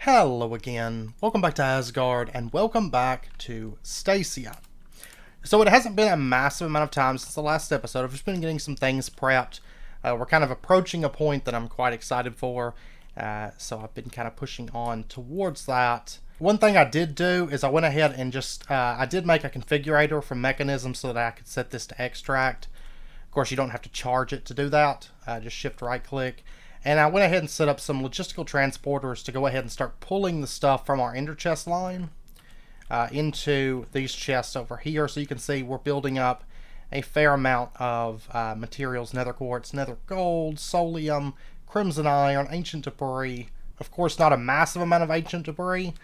Hello again, welcome back to Asgard, and welcome back to Stacia. So it hasn't been a massive amount of time since the last episode. I've just been getting some things prepped. We're kind of approaching a point that I'm quite excited for, so I've been kind of pushing on towards that. One thing I did do is I went ahead and just, I did make a configurator from Mekanism so that I could set this to extract. Of course, you don't have to charge it to do that, just shift right click. And I went ahead and set up some logistical transporters to go ahead and start pulling the stuff from our ender chest line into these chests over here. So you can see we're building up a fair amount of materials: nether quartz, nether gold, solium, crimson iron, ancient debris. Of course, not a massive amount of ancient debris,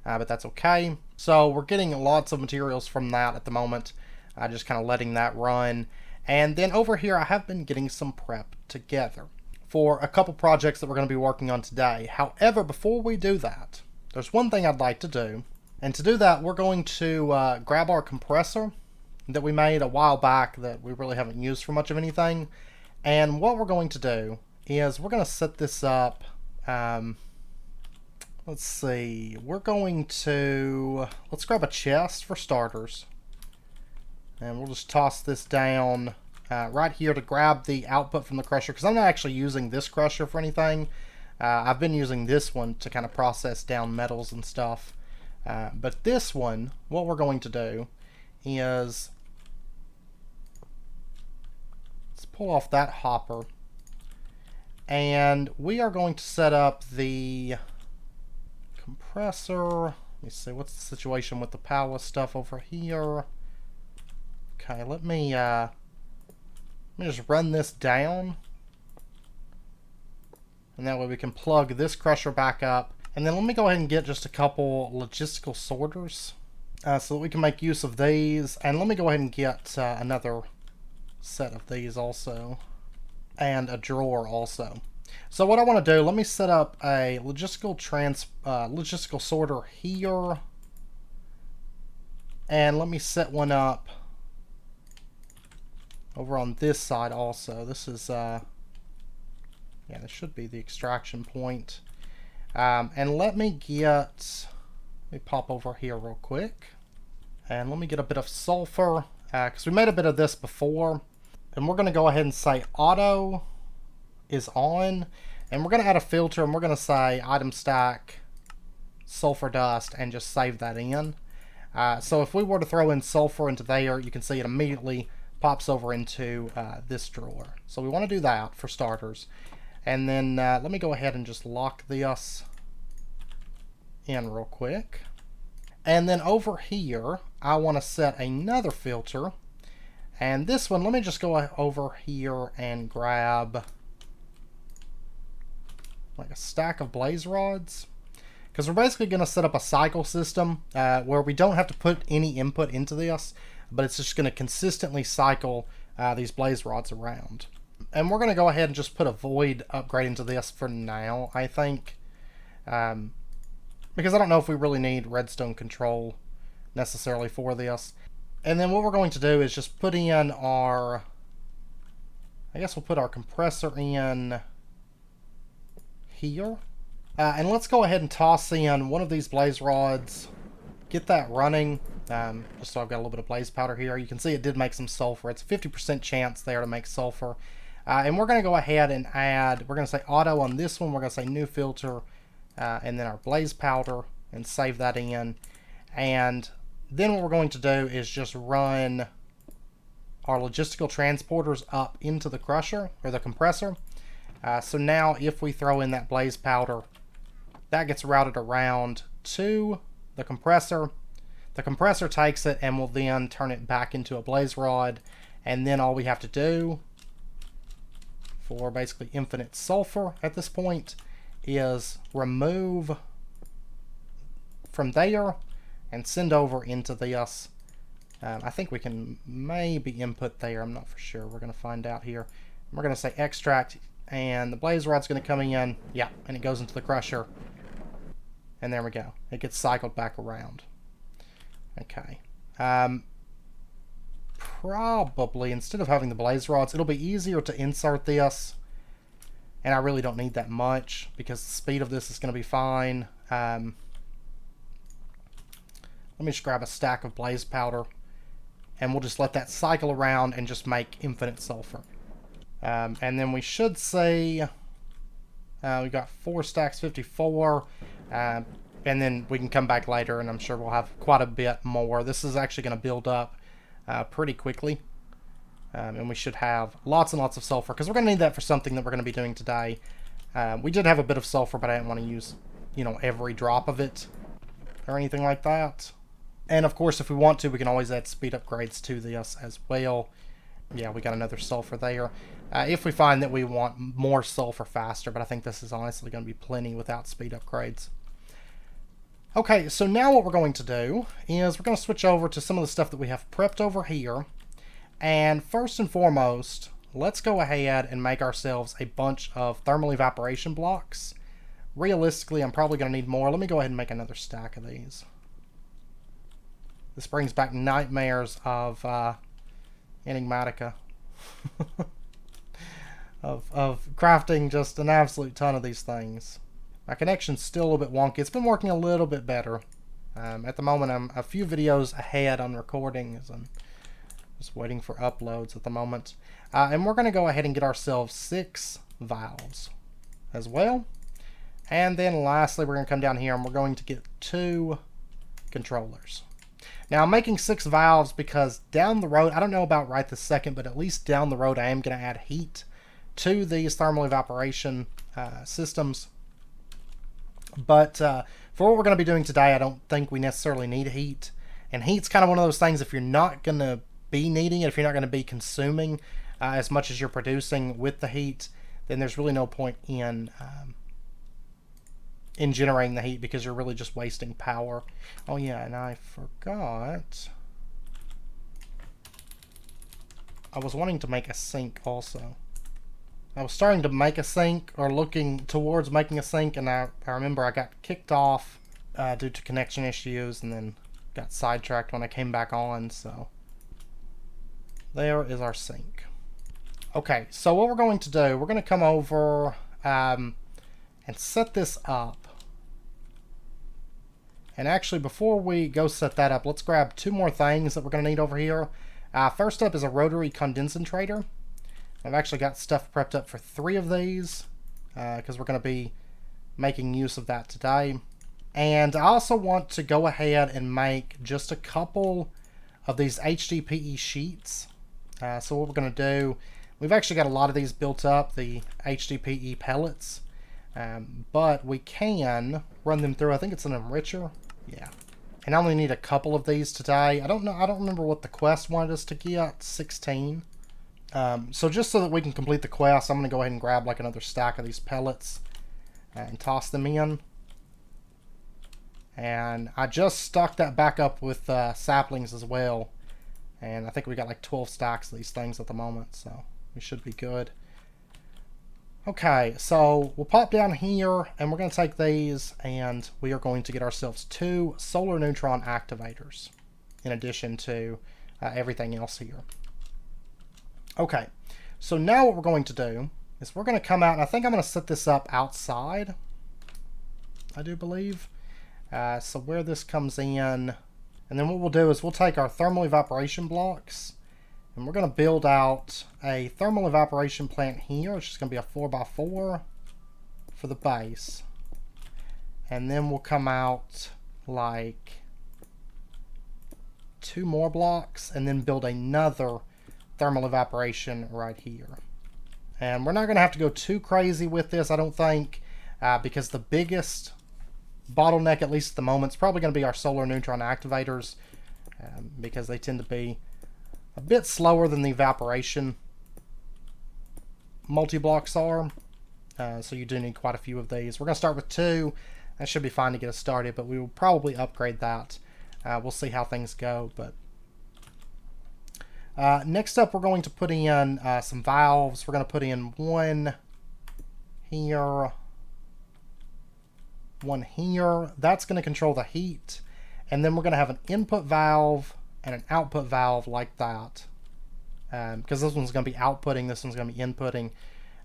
but that's okay. So we're getting lots of materials from that at the moment, just kind of letting that run. And then over here, I have been getting some prep together for a couple projects that we're going to be working on today. However, before we do that, there's one thing I'd like to do. And to do that, we're going to grab our compressor that we made a while back that we really haven't used for much of anything. And what we're going to do is we're going to set this up. Let's see. We're going to... Let's grab a chest for starters. And we'll just toss this down right here to grab the output from the crusher, because I'm not actually using this crusher for anything. I've been using this one to kind of process down metals and stuff. But this one, what we're going to do is let's pull off that hopper, and we are going to set up the compressor. Let me see, what's the situation with the power stuff over here? Okay, let me just run this down, and that way we can plug this crusher back up. And then let me go ahead and get just a couple logistical sorters so that we can make use of these. And let me go ahead and get another set of these also, and a drawer also. So what I want to do, let me set up a logistical sorter here, and let me set one up over on this side also. This is, yeah, this should be the extraction point. And let me pop over here real quick. And let me get a bit of sulfur, because we made a bit of this before. And we're going to go ahead and say auto is on. And we're going to add a filter, and we're going to say item stack sulfur dust, and just save that in. So if we were to throw in sulfur into there, you can see it immediately pops over into this drawer. So we want to do that for starters. And then let me go ahead and just lock this in real quick. And then over here, I want to set another filter. And this one, let me just go over here and grab like a stack of blaze rods. Because we're basically going to set up a cycle system where we don't have to put any input into this, but it's just going to consistently cycle these blaze rods around. And we're going to go ahead and just put a void upgrade into this for now, I think. Because I don't know if we really need redstone control necessarily for this. And then what we're going to do is just put in our... I guess we'll put our compressor in here. And let's go ahead and toss in one of these blaze rods. Get that running. Just so I've got a little bit of blaze powder here. You can see it did make some sulfur. It's a 50% chance there to make sulfur. And we're going to go ahead and add, we're going to say auto on this one. We're going to say new filter, and then our blaze powder, and save that in. And then what we're going to do is just run our logistical transporters up into the crusher, or the compressor. So now if we throw in that blaze powder, that gets routed around to the compressor. The compressor takes it and will then turn it back into a blaze rod. And then all we have to do for basically infinite sulfur at this point is remove from there and send over into this. I think we can maybe input there. I'm not for sure. We're going to find out here. We're going to say extract, and the blaze rod's going to come in. Yeah, and it goes into the crusher. And there we go. It gets cycled back around. Okay. Probably, instead of having the blaze rods, it'll be easier to insert this. And I really don't need that much, because the speed of this is going to be fine. Let me just grab a stack of blaze powder, and we'll just let that cycle around and just make infinite sulfur. And then we should see we got 4 stacks, 54, and then we can come back later, and I'm sure we'll have quite a bit more. This is actually going to build up pretty quickly, and we should have lots and lots of sulfur, because we're going to need that for something that we're going to be doing today. We did have a bit of sulfur, but I didn't want to use, you know, every drop of it or anything like that. And of course, if we want to, we can always add speed upgrades to this as well. Yeah, we got another sulfur there. If we find that we want more sulfur faster, but I think this is honestly going to be plenty without speed upgrades. Okay, so now what we're going to do is we're going to switch over to some of the stuff that we have prepped over here. And first and foremost, let's go ahead and make ourselves a bunch of thermal evaporation blocks. Realistically, I'm probably going to need more. Let me go ahead and make another stack of these. This brings back nightmares of Enigmatica. of crafting just an absolute ton of these things. My connection's still a little bit wonky. It's been working a little bit better. At the moment, I'm a few videos ahead on recordings and just waiting for uploads at the moment. And we're going to go ahead and get ourselves 6 valves as well. And then lastly, we're going to come down here and we're going to get 2 controllers. Now, I'm making 6 valves because down the road, I don't know about right this second, but at least down the road, I am going to add heat to these thermal evaporation systems. But for what we're going to be doing today, I don't think we necessarily need heat. And heat's kind of one of those things, if you're not going to be needing it, if you're not going to be consuming as much as you're producing with the heat, then there's really no point in generating the heat, because you're really just wasting power. Oh yeah, and I forgot. I was wanting to make a sink also. I was starting to make a sink, or looking towards making a sink, and I remember I got kicked off due to connection issues, and then got sidetracked when I came back on, so there is our sink. Okay, so what we're going to do, we're going to come over and set this up. And actually, before we go set that up, let's grab 2 more things that we're going to need over here. First up is a rotary condensator. I've actually got stuff prepped up for 3 of these, because we're going to be making use of that today. And I also want to go ahead and make just a couple of these HDPE sheets. So what we're going to do, we've actually got a lot of these built up, the HDPE pellets. But we can run them through. I think it's an enricher. Yeah. And I only need a couple of these today. I don't know. I don't remember what the quest wanted us to get. 16. So just so that we can complete the quest, I'm going to go ahead and grab like another stack of these pellets and toss them in. And I just stocked that back up with saplings as well. And I think we got like 12 stacks of these things at the moment. So we should be good. Okay, so we'll pop down here, and we're going to take these, and we are going to get ourselves 2 solar neutron activators, in addition to everything else here. Okay, so now what we're going to do is we're going to come out, and I think I'm going to set this up outside, I do believe. So where this comes in, and then what we'll do is we'll take our thermal evaporation blocks, and we're going to build out a thermal evaporation plant here, which is going to be a 4x4 for the base. And then we'll come out like 2 more blocks, and then build another thermal evaporation right here. And we're not going to have to go too crazy with this, I don't think, because the biggest bottleneck, at least at the moment, is probably going to be our solar neutron activators, because they tend to be a bit slower than the evaporation multi-blocks are. So you do need quite a few of these. We're going to start with 2. That should be fine to get us started, but we will probably upgrade that. We'll see how things go. But next up, we're going to put in some valves. We're going to put in 1 here, 1 here. That's going to control the heat. And then we're going to have an input valve and an output valve like that, because this one's going to be outputting, this one's going to be inputting.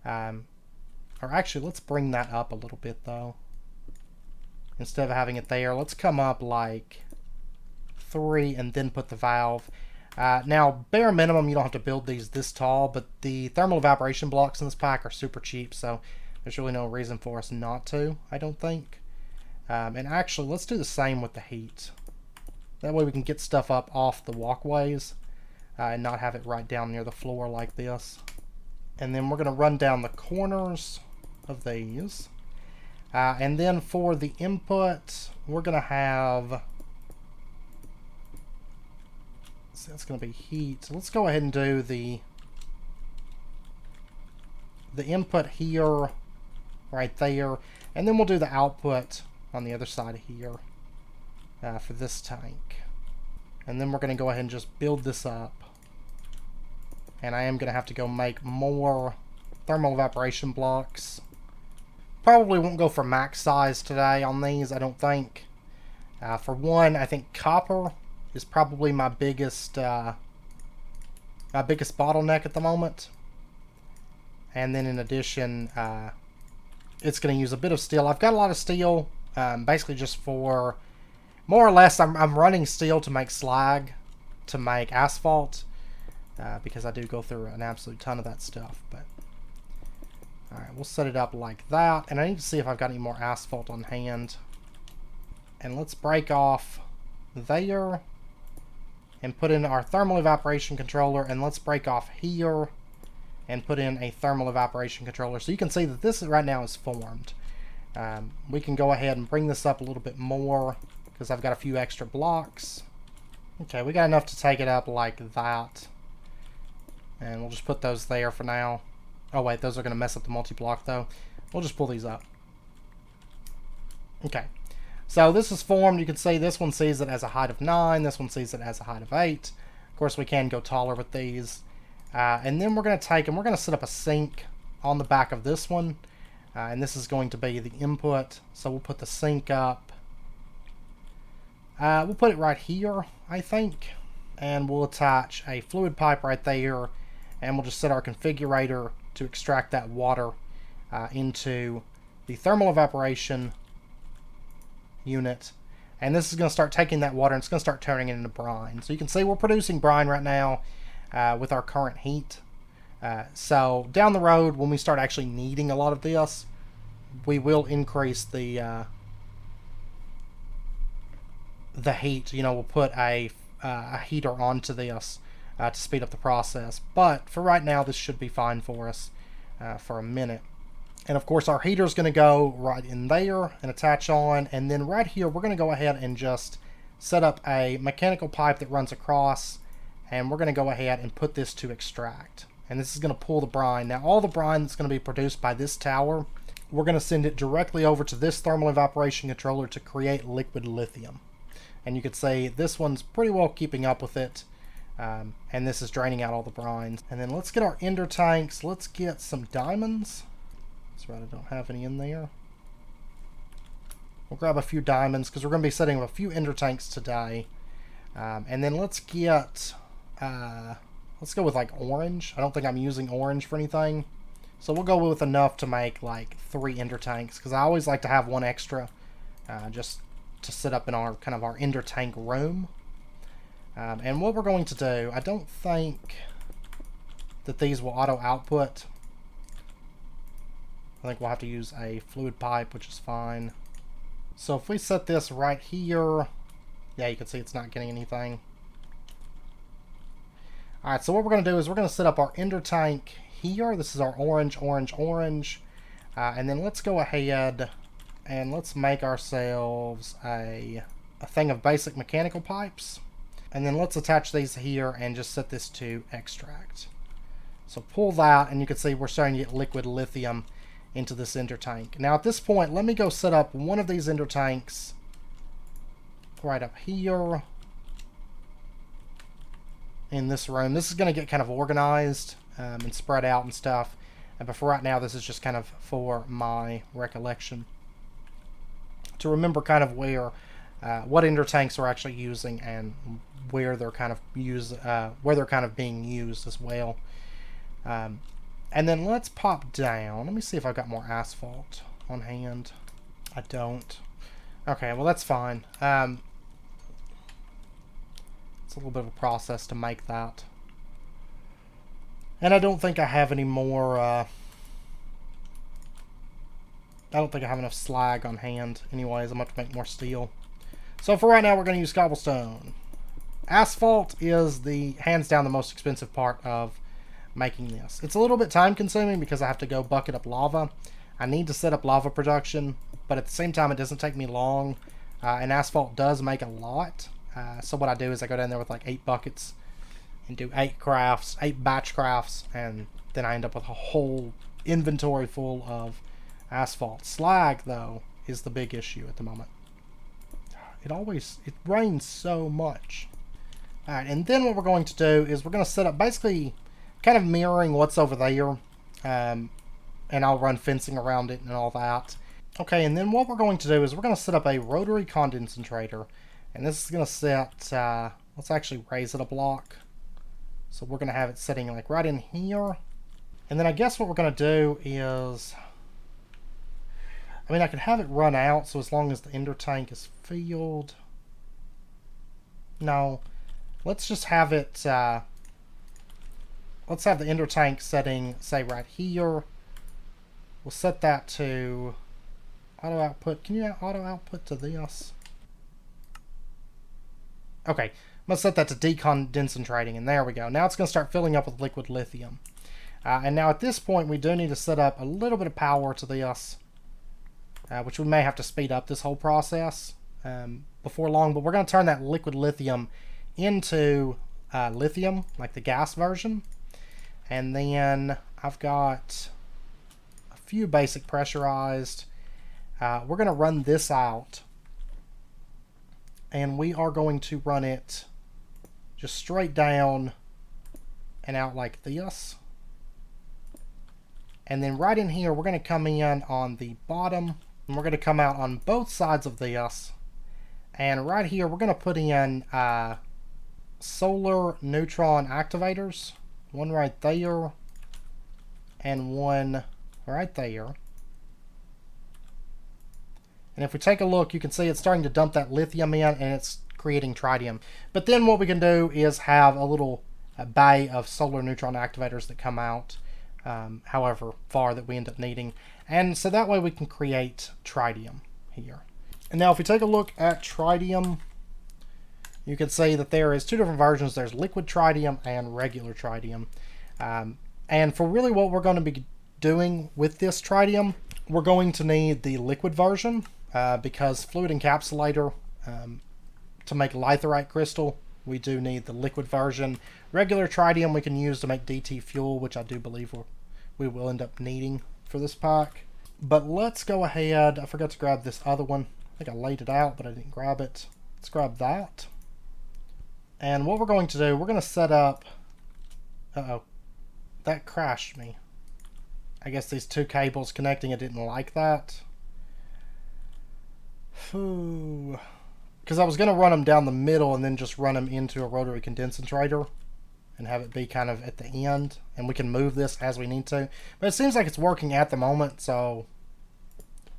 Or actually, let's bring that up a little bit though. instead of having it there. Let's come up like 3 and then put the valve. Now, bare minimum, you don't have to build these this tall, but the thermal evaporation blocks in this pack are super cheap, so there's really no reason for us not to, I don't think. And actually, let's do the same with the heat. That way we can get stuff up off the walkways and not have it right down near the floor like this. And then we're going to run down the corners of these. And then for the input, we're going to have... So that's going to be heat. So let's go ahead and do the input here, right there. And then we'll do the output on the other side here for this tank. And then we're going to go ahead and just build this up. And I am going to have to go make more thermal evaporation blocks. Probably won't go for max size today on these, I don't think. For one, I think copper is probably my biggest bottleneck at the moment. And then in addition, it's going to use a bit of steel. I've got a lot of steel, basically just for, more or less, I'm running steel to make slag, to make asphalt, because I do go through an absolute ton of that stuff. But alright, we'll set it up like that. And I need to see if I've got any more asphalt on hand. And let's break off there and put in our thermal evaporation controller, and let's break off here and put in a thermal evaporation controller. So you can see that this right now is formed. We can go ahead and bring this up a little bit more because I've got a few extra blocks. Okay, we got enough to take it up like that. And we'll just put those there for now. Oh wait, those are going to mess up the multi-block though. We'll just pull these up. Okay. So this is formed. You can see this one sees it as a height of 9. This one sees it as a height of 8. Of course, we can go taller with these. And then we're going to take and we're going to set up a sink on the back of this one. And this is going to be the input. So we'll put the sink up. We'll put it right here, I think. And we'll attach a fluid pipe right there. And we'll just set our configurator to extract that water into the thermal evaporation unit, and this is going to start taking that water and it's going to start turning it into brine. So you can see we're producing brine right now with our current heat. So down the road, when we start actually needing a lot of this, we will increase the heat. You know, we'll put a heater onto this to speed up the process. But for right now, this should be fine for us for a minute. And of course our heater is going to go right in there and attach on, and then right here we're going to go ahead and just set up a mechanical pipe that runs across, and we're going to go ahead and put this to extract. And this is going to pull the brine. Now all the brine that's going to be produced by this tower, we're going to send it directly over to this thermal evaporation controller to create liquid lithium. And you can see this one's pretty well keeping up with it. And this is draining out all the brines. And then let's get our ender tanks. Let's get some diamonds. That's right, I don't have any in there. We'll grab a few diamonds because we're going to be setting up a few ender tanks today. And then let's get, let's go with like orange. I don't think I'm using orange for anything. So we'll go with enough to make like 3 ender tanks, because I always like to have one extra just to set up in our kind of our ender tank room. And what we're going to do, I don't think that these will auto output. I think we'll have to use a fluid pipe, which is fine. So if we set this right here, yeah, you can see it's not getting anything. Alright, so what we're going to do is we're going to set up our ender tank here. This is our orange, orange, orange. And then let's go ahead and let's make ourselves a thing of basic mechanical pipes. And then let's attach these here and just set this to extract. So pull that, and you can see we're starting to get liquid lithium into this ender tank. Now at this point, let me go set up one of these ender tanks right up here in this room. This is going to get kind of organized and spread out and stuff. But for right now, this is just kind of for my recollection, to remember kind of where what ender tanks we're actually using and where they're kind of being used as well. And then let's pop down. Let me see if I've got more asphalt on hand. I don't. Okay, well that's fine. It's a little bit of a process to make that. And I don't think I have any more, I don't think I have enough slag on hand. Anyways, I'm going to have to make more steel. So for right now, we're going to use cobblestone. Asphalt is the, hands down, the most expensive part of making this. It's a little bit time consuming because I have to go bucket up lava. I need to set up lava production, but at the same time, it doesn't take me long. And asphalt does make a lot. So what I do is I go down there with like 8 buckets and do 8 crafts, 8 batch crafts, and then I end up with a whole inventory full of asphalt. Slag, though, is the big issue at the moment. It rains so much. Alright, and then what we're going to do is we're going to set up basically kind of mirroring what's over there. And I'll run fencing around it and all that. Okay, and then what we're going to do is we're going to set up a rotary condensator. And this is going to set, let's actually raise it a block. So we're going to have it sitting like right in here. And then I guess what we're going to do is, I mean, I can have it run out, so as long as the ender tank is filled. No, let's just have it, let's have the ender tank setting, say, right here. We'll set that to auto output. Can you auto output to this? Okay, I'm going to set that to decondensating, and there we go. Now it's going to start filling up with liquid lithium. And now at this point, we do need to set up a little bit of power to this, which we may have to speed up this whole process before long, but we're going to turn that liquid lithium into lithium, like the gas version. And then I've got a few basic pressurized. We're going to run this out, and we are going to run it just straight down and out like this. And then right in here, we're going to come in on the bottom, and we're going to come out on both sides of this. And right here, we're going to put in solar neutron activators. One right there, and one right there. And if we take a look, you can see it's starting to dump that lithium in, and it's creating tritium. But then what we can do is have a little bay of solar neutron activators that come out, however far that we end up needing. And so that way we can create tritium here. And now if we take a look at tritium, you can see that there is 2 different versions. There's liquid tritium and regular tritium. And for really what we're going to be doing with this tritium, we're going to need the liquid version because fluid encapsulator, to make litherite crystal, we do need the liquid version. Regular tritium we can use to make DT fuel, which I do believe we will end up needing for this pack. But let's go ahead. I forgot to grab this other one. I think I laid it out, but I didn't grab it. Let's grab that. And what we're going to do, we're going to set up... Uh-oh. That crashed me. I guess these 2 cables connecting, it didn't like that. Because I was going to run them down the middle and then just run them into a rotary condensator and have it be kind of at the end. And we can move this as we need to. But it seems like it's working at the moment, so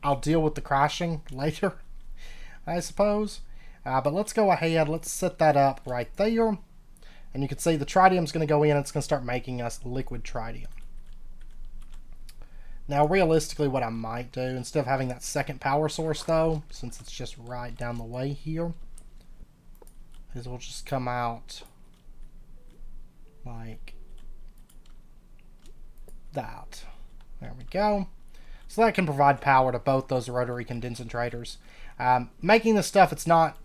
I'll deal with the crashing later, I suppose. But let's go ahead, let's set that up right there. And you can see the tritium's going to go in, and it's going to start making us liquid tritium. Now, realistically, what I might do, instead of having that second power source, though, since it's just right down the way here, is we'll just come out like that. There we go. So that can provide power to both those rotary condensators. Making this stuff, it's not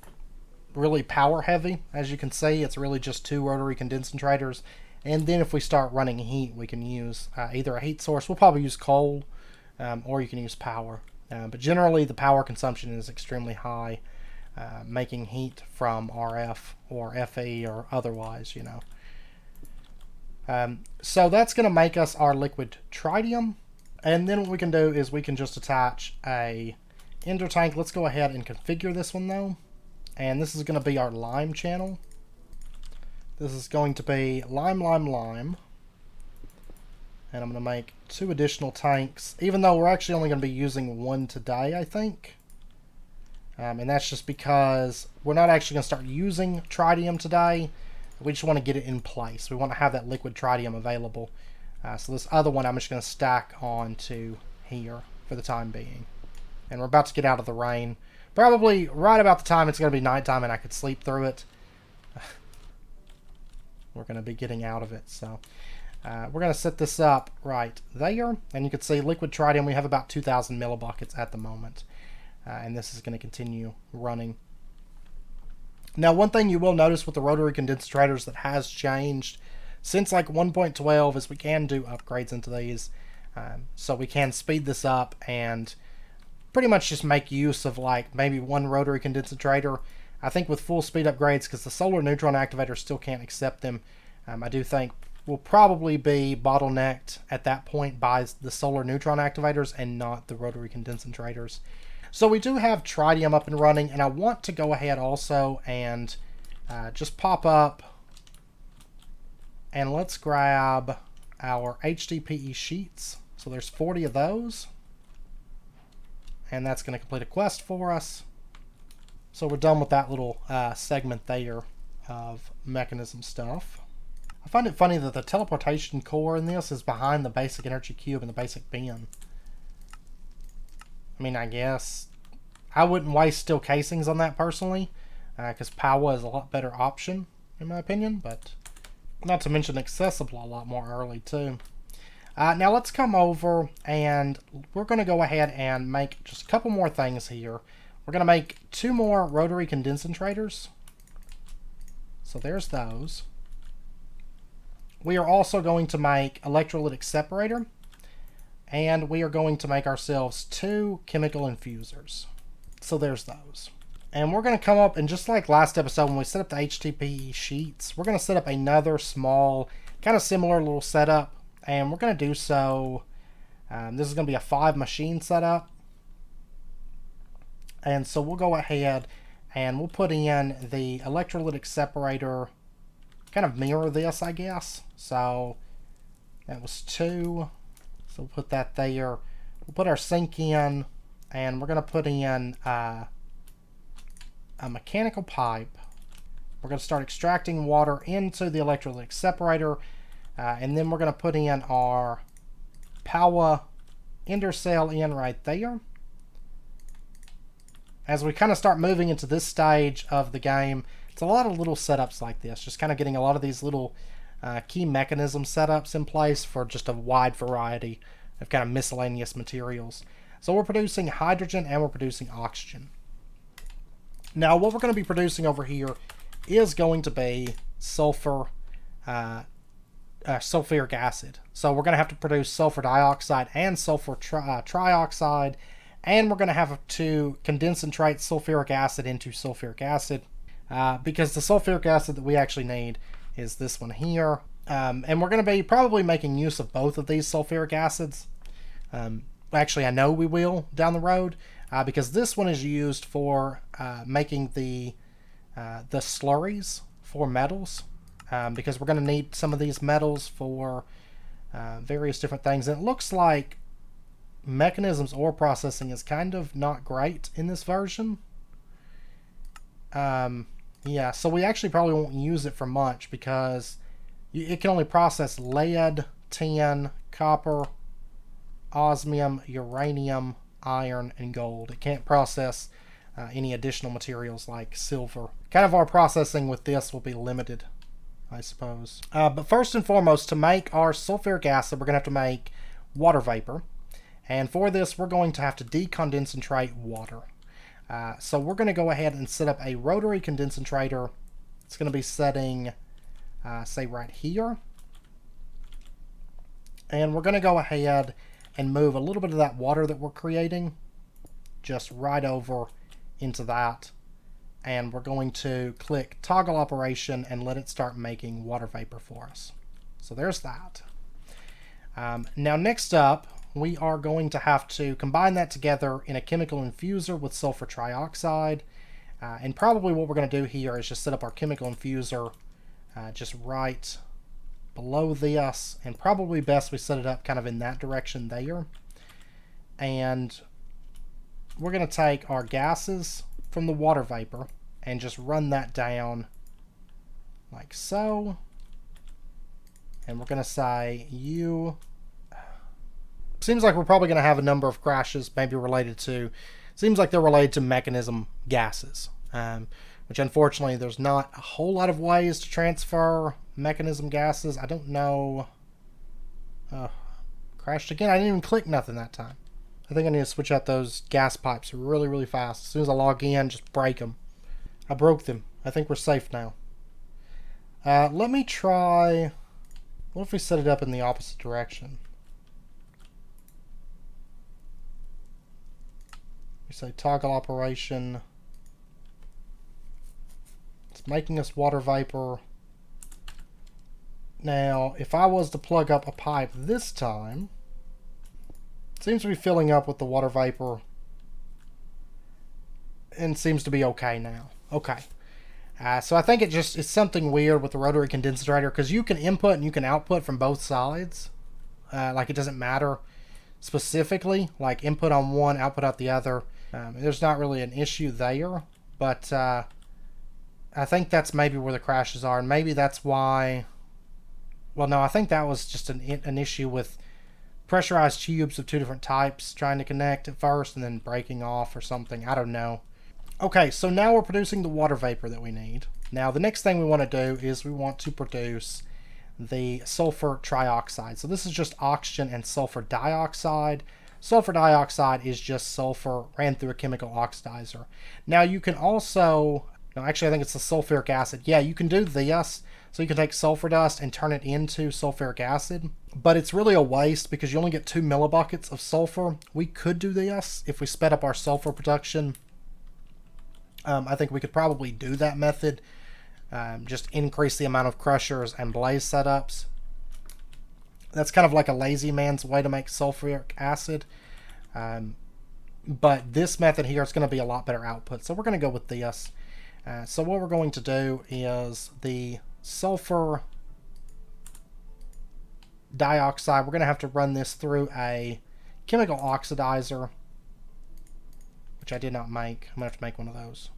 really power heavy. As you can see, it's really just 2 rotary condensators. And then if we start running heat, we can use either a heat source. We'll probably use coal, or you can use power. But generally, the power consumption is extremely high, making heat from RF or FE or otherwise, you know. So that's going to make us our liquid tritium. And then what we can do is we can just attach a ender tank. Let's go ahead and configure this one, though. And this is going to be our lime channel. This is going to be lime, lime, lime. And I'm going to make 2 additional tanks, even though we're actually only going to be using 1 today, I think. And that's just because we're not actually going to start using tritium today. We just want to get it in place. We want to have that liquid tritium available. So this other one I'm just going to stack onto here for the time being. And we're about to get out of the rain. Probably right about the time it's going to be nighttime and I could sleep through it. We're going to be getting out of it. So we're going to set this up right there. And you can see liquid tritium, we have about 2,000 millibuckets at the moment. And this is going to continue running. Now, one thing you will notice with the rotary condensators that has changed since like 1.12 is we can do upgrades into these. So we can speed this up and pretty much just make use of like maybe one rotary condensator. I think with full speed upgrades, because the solar neutron activator still can't accept them, I do think we'll probably be bottlenecked at that point by the solar neutron activators and not the rotary condensators. So we do have tritium up and running, and I want to go ahead also and just pop up and let's grab our HDPE sheets. So there's 40 of those, and that's going to complete a quest for us. So we're done with that little segment there of mechanism stuff. I find it funny that the teleportation core in this is behind the basic energy cube and the basic bin. I mean, I guess I wouldn't waste steel casings on that personally, because power is a lot better option, in my opinion, but not to mention accessible a lot more early, too. Now let's come over, and we're going to go ahead and make just a couple more things here. We're going to make 2 more rotary condensators. So there's those. We are also going to make electrolytic separator. And we are going to make ourselves 2 chemical infusers. So there's those. And we're going to come up, and just like last episode when we set up the HTTP sheets, we're going to set up another small, kind of similar little setup. And we're going to do so, this is going to be a 5 machine setup. And so we'll go ahead and we'll put in the electrolytic separator, kind of mirror this, I guess. So that was 2. So we'll put that there. We'll put our sink in, and we're going to put in a mechanical pipe. We're going to start extracting water into the electrolytic separator, and then we're going to put in our power ender cell in right there. As we kind of start moving into this stage of the game, it's a lot of little setups like this, just kind of getting a lot of these little key mechanism setups in place for just a wide variety of kind of miscellaneous materials. So we're producing hydrogen and we're producing oxygen. Now what we're going to be producing over here is going to be sulfur, sulfuric acid. So we're going to have to produce sulfur dioxide and sulfur trioxide, and we're going to have to concentrate sulfuric acid into sulfuric acid, because the sulfuric acid that we actually need is this one here. And we're going to be probably making use of both of these sulfuric acids. Actually, I know we will down the road, because this one is used for making the slurries for metals, because we're going to need some of these metals for various different things. And it looks like Mechanism's ore processing is kind of not great in this version. Yeah, so we actually probably won't use it for much, because it can only process lead, tin, copper, osmium, uranium, iron, and gold. It can't process any additional materials like silver. Kind of our processing with this will be limited, I suppose. But first and foremost, to make our sulfuric acid, we're going to have to make water vapor. And for this, we're going to have to decondentrate water. So we're going to go ahead and set up a rotary condensator. It's going to be setting, say, right here. And we're going to go ahead and move a little bit of that water that we're creating just right over into that. And we're going to click toggle operation and let it start making water vapor for us. So there's that. Now next up, we are going to have to combine that together in a chemical infuser with sulfur trioxide. And probably what we're going to do here is just set up our chemical infuser just right below this, and probably best we set it up kind of in that direction there. And we're going to take our gases from the water vapor and just run that down like so. And we're going to say you... Seems like we're probably going to have a number of crashes, maybe related to... Seems like they're related to mechanism gases. Which unfortunately there's not a whole lot of ways to transfer mechanism gases. I don't know... crashed again. I didn't even click nothing that time. I think I need to switch out those gas pipes really, really fast. As soon as I log in, just break them. I broke them. I think we're safe now. Let me try... What if we set it up in the opposite direction? We say toggle operation. It's making us water vapor. Now, if I was to plug up a pipe this time, it seems to be filling up with the water vapor and seems to be okay now. Okay. So I think it's something weird with the rotary condensator because you can input and you can output from both sides. Like it doesn't matter specifically, like input on one, output out the other. There's not really an issue there, but I think that's maybe where the crashes are, and maybe that's why... Well, no, I think that was just an issue with pressurized tubes of two different types trying to connect at first and then breaking off or something. I don't know. Okay, so now we're producing the water vapor that we need. Now, the next thing we want to do is we want to produce the sulfur trioxide. So this is just oxygen and sulfur dioxide. Sulfur dioxide is just sulfur ran through a chemical oxidizer. Now, you can also... No, actually, I think it's the sulfuric acid. Yeah, you can do this. So you can take sulfur dust and turn it into sulfuric acid. But it's really a waste because you only get 2 millibuckets of sulfur. We could do this if we sped up our sulfur production. I think we could probably do that method. Just increase the amount of crushers and blaze setups. That's kind of like a lazy man's way to make sulfuric acid. But this method here is going to be a lot better output. So we're going to go with this. So what we're going to do is the sulfur dioxide, we're going to have to run this through a chemical oxidizer, which I did not make. I'm going to have to make one of those.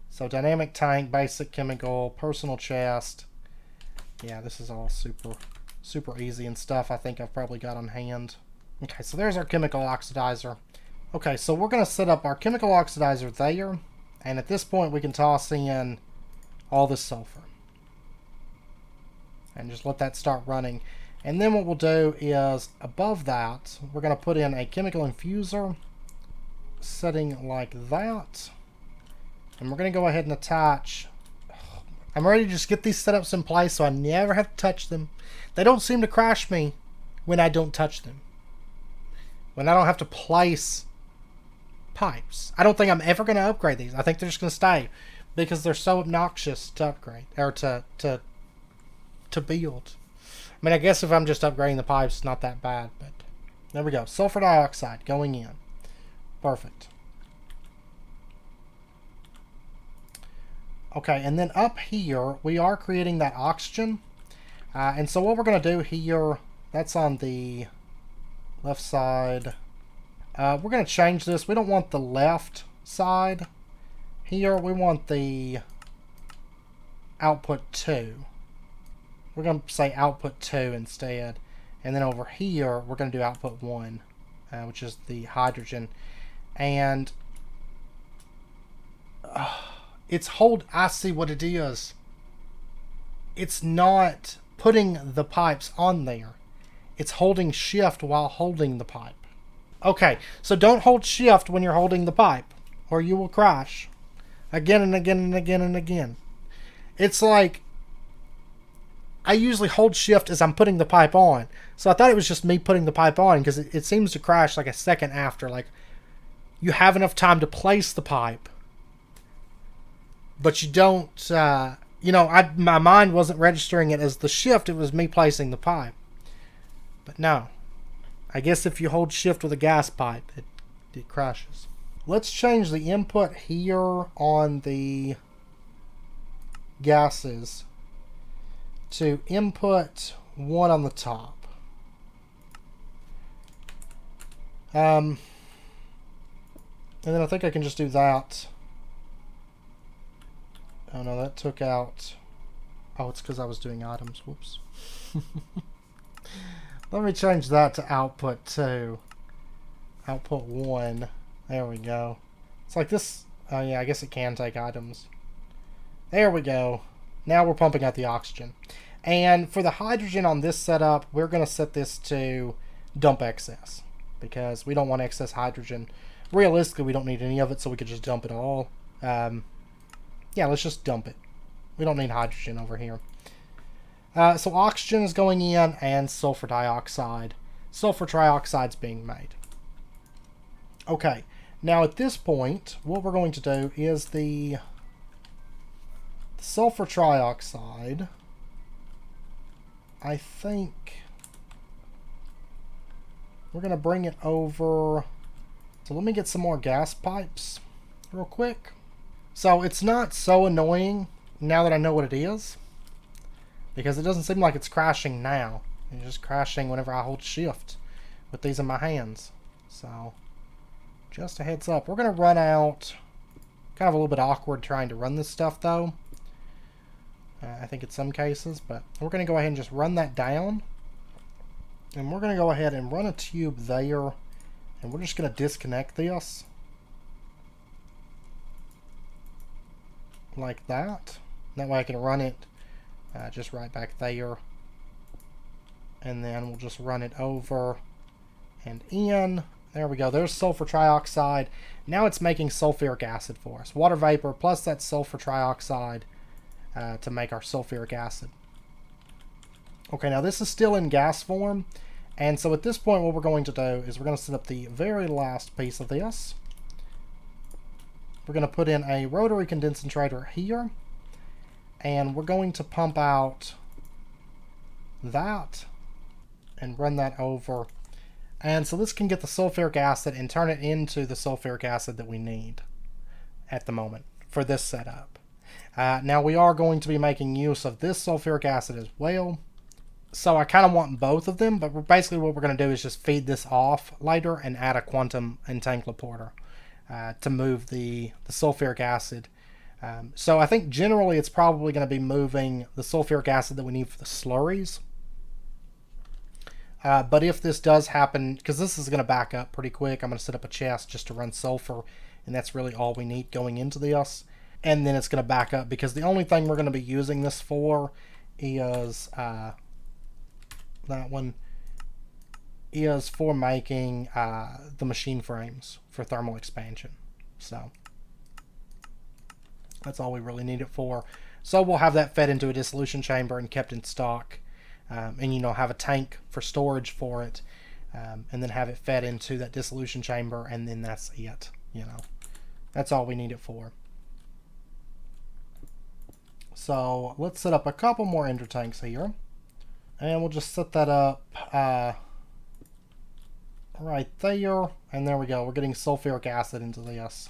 So dynamic tank, basic chemical, personal chest. Yeah, this is all super easy and stuff I think I've probably got on hand. Okay, so there's our chemical oxidizer. Okay, so we're going to set up our chemical oxidizer there. And at this point, we can toss in all this sulfur. And just let that start running. And then what we'll do is, above that, we're going to put in a chemical infuser. Setting like that. And we're going to go ahead and attach... I'm ready to just get these setups in place so I never have to touch them. They don't seem to crash me when I don't touch them. When I don't have to place... pipes. I don't think I'm ever going to upgrade these. I think they're just going to stay because they're so obnoxious to upgrade or to build. I mean, I guess if I'm just upgrading the pipes, it's not that bad, but there we go. Sulfur dioxide going in. Perfect. Okay, and then up here, we are creating that oxygen. And so what we're going to do here, that's on the left side. We're going to change this. We don't want the left side here. We want the output 2. We're going to say output 2 instead. And then over here, we're going to do output 1, which is the hydrogen. And I see what it is. It's not putting the pipes on there. It's holding shift while holding the pipe. Okay, so don't hold shift when you're holding the pipe, or you will crash. Again and again and again and again. It's like, I usually hold shift as I'm putting the pipe on. So I thought it was just me putting the pipe on, because it seems to crash like a second after. Like, you have enough time to place the pipe, but you don't, my mind wasn't registering it as the shift. It was me placing the pipe. But no. I guess if you hold shift with a gas pipe, it crashes. Let's change the input here on the gases to input 1 on the top. And then I think I can just do that Oh no, that took out... Oh, it's because I was doing items. Whoops. Let me change that to output 2. Output 1. There we go. It's like this... Oh yeah, I guess it can take items. There we go. Now we're pumping out the oxygen. And for the hydrogen on this setup, we're going to set this to dump excess. Because we don't want excess hydrogen. Realistically, we don't need any of it, so we could just dump it all. Yeah, let's just dump it. We don't need hydrogen over here. So oxygen is going in, and sulfur dioxide. Sulfur trioxide's being made. Okay, now at this point, what we're going to do is the sulfur trioxide, I think we're going to bring it over. So let me get some more gas pipes real quick. So it's not so annoying now that I know what it is, because it doesn't seem like it's crashing now. It's just crashing whenever I hold shift with these in my hands. So just a heads up. We're going to run out. Kind of a little bit awkward trying to run this stuff though. I think in some cases, but we're going to go ahead and just run that down. And we're going to go ahead and run a tube there. And we're just going to disconnect this. Like that. That way I can run it just right back there. And then we'll just run it over and in. There we go. There's sulfur trioxide. Now it's making sulfuric acid for us. Water vapor plus that sulfur trioxide to make our sulfuric acid. Okay, now this is still in gas form. And so at this point what we're going to do is we're going to set up the very last piece of this. We're going to put in a rotary condensator here. And we're going to pump out that and run that over. And so this can get the sulfuric acid and turn it into the sulfuric acid that we need at the moment for this setup. Now we are going to be making use of this sulfuric acid as well. So I kind of want both of them, but basically what we're going to do is just feed this off later and add a quantum entangloporter to move the sulfuric acid. So I think generally it's probably going to be moving the sulfuric acid that we need for the slurries. But if this does happen, because this is going to back up pretty quick, I'm going to set up a chest just to run sulfur, and that's really all we need going into this. And then it's going to back up, because the only thing we're going to be using this for is that one is for making the machine frames for thermal expansion. So that's all we really need it for. So we'll have that fed into a dissolution chamber and kept in stock. And you know, have a tank for storage for it, and then have it fed into that dissolution chamber, and then that's it. You know, that's all we need it for. So let's set up a couple more ender tanks here, and we'll just set that up right there, and there we go. We're getting sulfuric acid into this,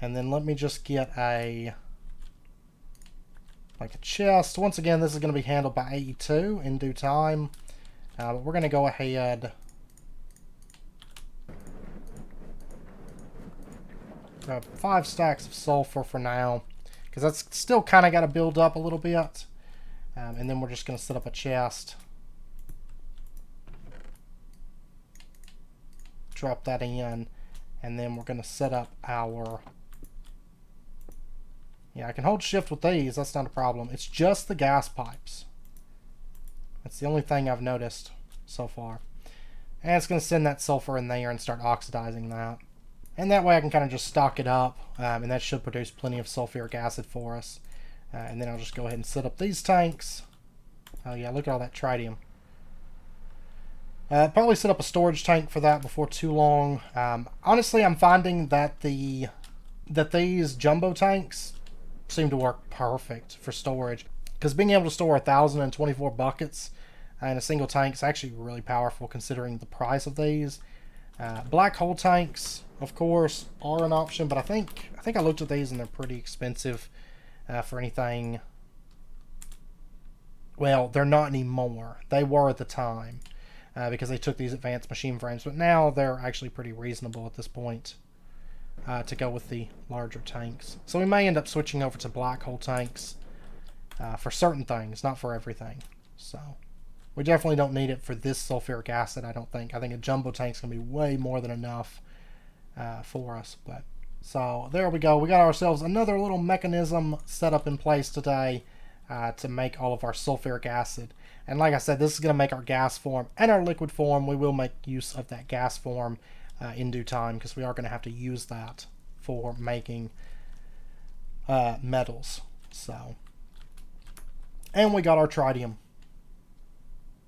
and then let me just get a chest. Once again, this is going to be handled by AE2 in due time. But we're going to go ahead. Grab 5 stacks of sulfur for now, because that's still kind of got to build up a little bit. And then we're just going to set up a chest. Drop that in. And then we're going to set up our... Yeah, I can hold shift with these. That's not a problem. It's just the gas pipes. That's the only thing I've noticed so far. And it's going to send that sulfur in there and start oxidizing that. And that way I can kind of just stock it up. And that should produce plenty of sulfuric acid for us. And then I'll just go ahead and set up these tanks. Oh yeah, look at all that tritium. Probably set up a storage tank for that before too long. Honestly, I'm finding that these jumbo tanks seem to work perfect for storage, because being able to store 1,024 buckets in a single tank is actually really powerful considering the price of these. Black hole tanks, of course, are an option, but I think I looked at these and they're pretty expensive for anything. Well, they're not anymore. They were at the time because they took these advanced machine frames, but now they're actually pretty reasonable at this point. to go with the larger tanks. So we may end up switching over to black hole tanks for certain things, not for everything. So we definitely don't need it for this sulfuric acid, I don't think. I think a jumbo tank's going to be way more than enough for us. But so there we go. We got ourselves another little mechanism set up in place today to make all of our sulfuric acid. And like I said, this is going to make our gas form and our liquid form. We will make use of that gas form in due time, because we are going to have to use that for making metals. So, and we got our tritium.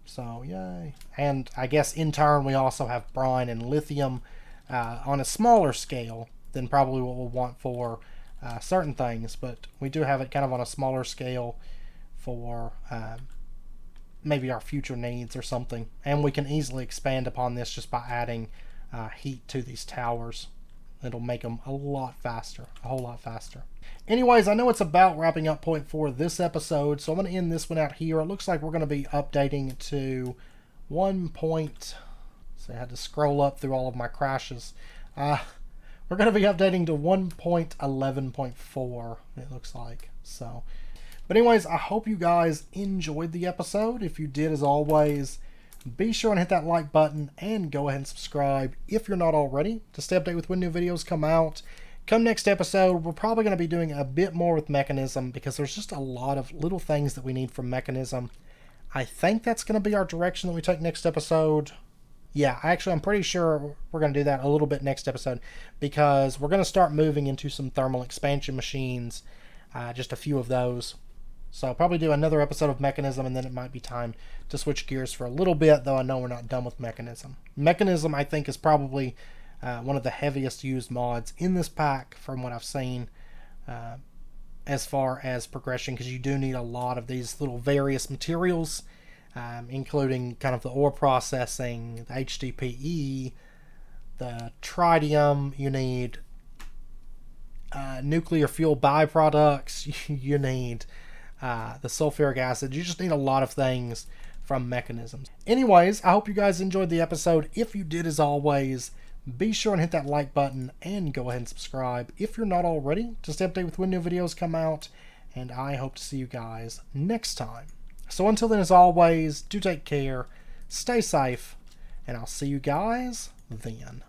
So yay. And I guess in turn we also have brine and lithium on a smaller scale than probably what we'll want for certain things, but we do have it kind of on a smaller scale for maybe our future needs or something. And we can easily expand upon this just by adding heat to these towers. It'll make them a lot faster, a whole lot faster. Anyways, I know it's about wrapping up point for this episode, so I'm going to end this one out here. It looks like we're going to be updating to 1 point. So I had to scroll up through all of my crashes. We're going to be updating to 1.11.4, it looks like. So, but anyways, I hope you guys enjoyed the episode. If you did, as always, be sure and hit that like button and go ahead and subscribe if you're not already to stay updated with when new videos come out. Come next episode, we're probably going to be doing a bit more with mekanism, because there's just a lot of little things that we need from mekanism. I think that's going to be our direction that we take next episode. Yeah, actually, I'm pretty sure we're going to do that a little bit next episode, because we're going to start moving into some thermal expansion machines, just a few of those. So I'll probably do another episode of mekanism, and then it might be time to switch gears for a little bit, though I know we're not done with mekanism. Mekanism, I think, is probably one of the heaviest used mods in this pack from what I've seen as far as progression, because you do need a lot of these little various materials, including kind of the ore processing, the HDPE, the tritium. You need nuclear fuel byproducts. You need the sulfuric acid. You just need a lot of things from mechanisms. Anyways, I hope you guys enjoyed the episode. If you did, as always, be sure and hit that like button and go ahead and subscribe if you're not already to stay updated with when new videos come out. And I hope to see you guys next time. So until then, as always, do take care, stay safe, and I'll see you guys then.